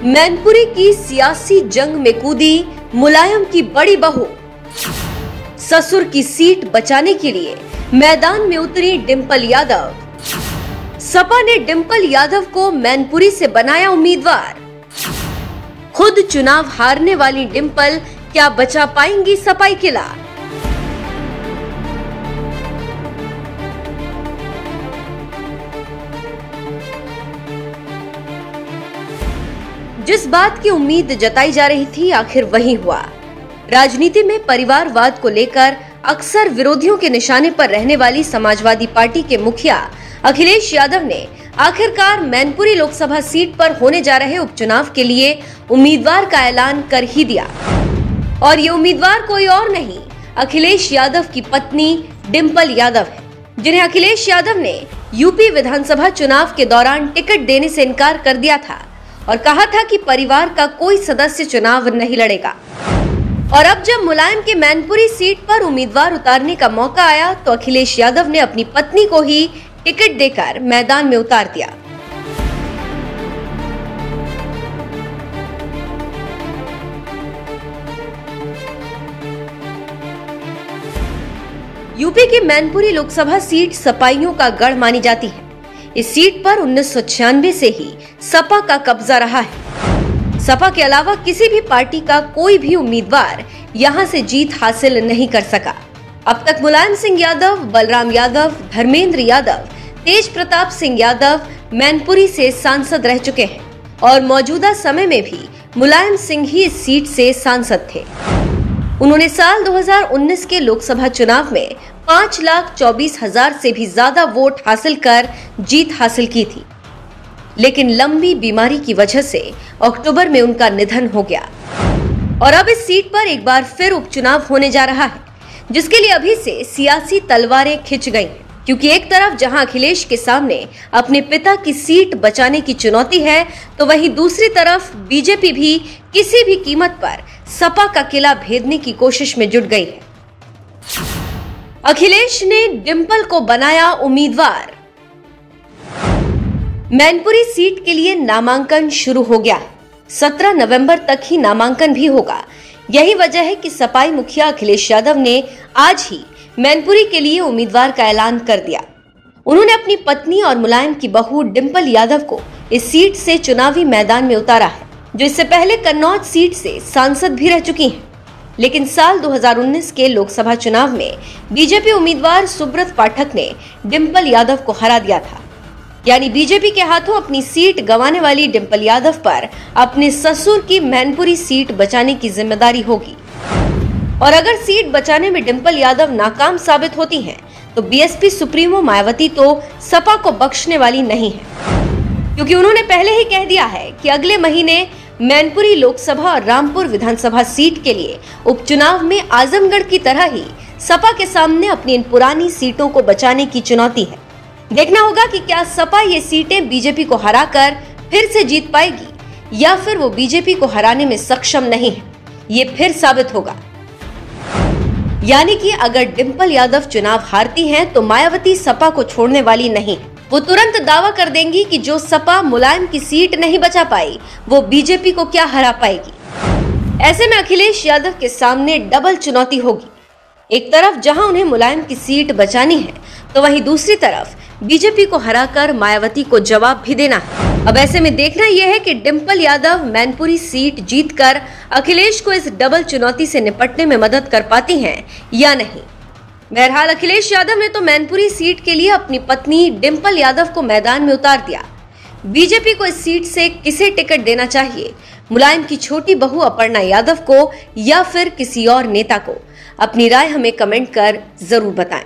मैनपुरी की सियासी जंग में कूदी मुलायम की बड़ी बहू। ससुर की सीट बचाने के लिए मैदान में उतरी डिंपल यादव। सपा ने डिंपल यादव को मैनपुरी से बनाया उम्मीदवार। खुद चुनाव हारने वाली डिंपल क्या बचा पाएंगी सपाई किला? जिस बात की उम्मीद जताई जा रही थी आखिर वही हुआ। राजनीति में परिवारवाद को लेकर अक्सर विरोधियों के निशाने पर रहने वाली समाजवादी पार्टी के मुखिया अखिलेश यादव ने आखिरकार मैनपुरी लोकसभा सीट पर होने जा रहे उपचुनाव के लिए उम्मीदवार का ऐलान कर ही दिया। और ये उम्मीदवार कोई और नहीं, अखिलेश यादव की पत्नी डिंपल यादव है, जिन्हें अखिलेश यादव ने यूपी विधानसभा चुनाव के दौरान टिकट देने से इनकार कर दिया था और कहा था कि परिवार का कोई सदस्य चुनाव नहीं लड़ेगा। और अब जब मुलायम के मैनपुरी सीट पर उम्मीदवार उतारने का मौका आया तो अखिलेश यादव ने अपनी पत्नी को ही टिकट देकर मैदान में उतार दिया। यूपी की मैनपुरी लोकसभा सीट सपाइयों का गढ़ मानी जाती है। इस सीट पर 1996 से ही सपा का कब्जा रहा है। सपा के अलावा किसी भी पार्टी का कोई भी उम्मीदवार यहां से जीत हासिल नहीं कर सका। अब तक मुलायम सिंह यादव, बलराम यादव, धर्मेंद्र यादव, तेज प्रताप सिंह यादव मैनपुरी से सांसद रह चुके हैं और मौजूदा समय में भी मुलायम सिंह ही इस सीट से सांसद थे। उन्होंने साल 2019 के लोकसभा चुनाव में 5,24,000 से भी ज्यादा वोट हासिल कर जीत हासिल की थी, लेकिन लंबी बीमारी की वजह से अक्टूबर में उनका निधन हो गया। और अब इस सीट पर एक बार फिर उपचुनाव होने जा रहा है, जिसके लिए अभी से सियासी तलवारें खिंच गई हैं। क्योंकि एक तरफ जहां अखिलेश के सामने अपने पिता की सीट बचाने की चुनौती है, तो वहीं दूसरी तरफ बीजेपी भी किसी भी कीमत पर सपा का किला भेदने की कोशिश में जुट गई है। अखिलेश ने डिंपल को बनाया उम्मीदवार। मैनपुरी सीट के लिए नामांकन शुरू हो गया। 17 नवंबर तक ही नामांकन भी होगा। यही वजह है कि सपाई मुखिया अखिलेश यादव ने आज ही मैनपुरी के लिए उम्मीदवार का ऐलान कर दिया। उन्होंने अपनी पत्नी और मुलायम की बहू डिंपल यादव को इस सीट से चुनावी मैदान में उतारा है, जो इससे पहले कन्नौज सीट से सांसद भी रह चुकी हैं। लेकिन साल 2019 के लोकसभा चुनाव में बीजेपी उम्मीदवार सुब्रत पाठक ने डिंपल यादव को हरा दिया था। यानी बीजेपी के हाथों अपनी सीट गंवाने वाली डिंपल यादव पर अपने ससुर की मैनपुरी सीट बचाने की जिम्मेदारी होगी। और अगर सीट बचाने में डिंपल यादव नाकाम साबित होती हैं, तो बीएसपी सुप्रीमो मायावती तो सपा को बख्शने वाली नहीं है, क्योंकि उन्होंने पहले ही कह दिया है कि अगले महीने मैनपुरी लोकसभा और रामपुर विधानसभा सीट के लिए उपचुनाव में आजमगढ़ की तरह ही सपा के सामने अपनी इन पुरानी सीटों को बचाने की चुनौती है। देखना होगा कि क्या सपा ये सीटें बीजेपी को हराकर फिर से जीत पाएगी या फिर वो बीजेपी को हराने में सक्षम नहीं है। ये फिर साबित होगा। यानी कि अगर डिंपल यादव चुनाव हारती हैं, तो मायावती सपा को छोड़ने वाली नहीं है। वो तुरंत दावा कर देंगी कि जो सपा मुलायम की सीट नहीं बचा पाई, वो बीजेपी को क्या हरा पाएगी। ऐसे में अखिलेश यादव के सामने डबल चुनौती होगी। एक तरफ जहां उन्हें मुलायम की सीट बचानी है, तो वहीं दूसरी तरफ बीजेपी को हराकर मायावती को जवाब भी देना है। अब ऐसे में देखना यह है कि डिंपल यादव मैनपुरी सीट जीतकर अखिलेश को इस डबल चुनौती से निपटने में मदद कर पाती हैं या नहीं। बहरहाल अखिलेश यादव ने तो मैनपुरी सीट के लिए अपनी पत्नी डिंपल यादव को मैदान में उतार दिया। बीजेपी को इस सीट से किसे टिकट देना चाहिए, मुलायम की छोटी बहू अपर्णा यादव को या फिर किसी और नेता को? अपनी राय हमें कमेंट कर जरूर बताएं।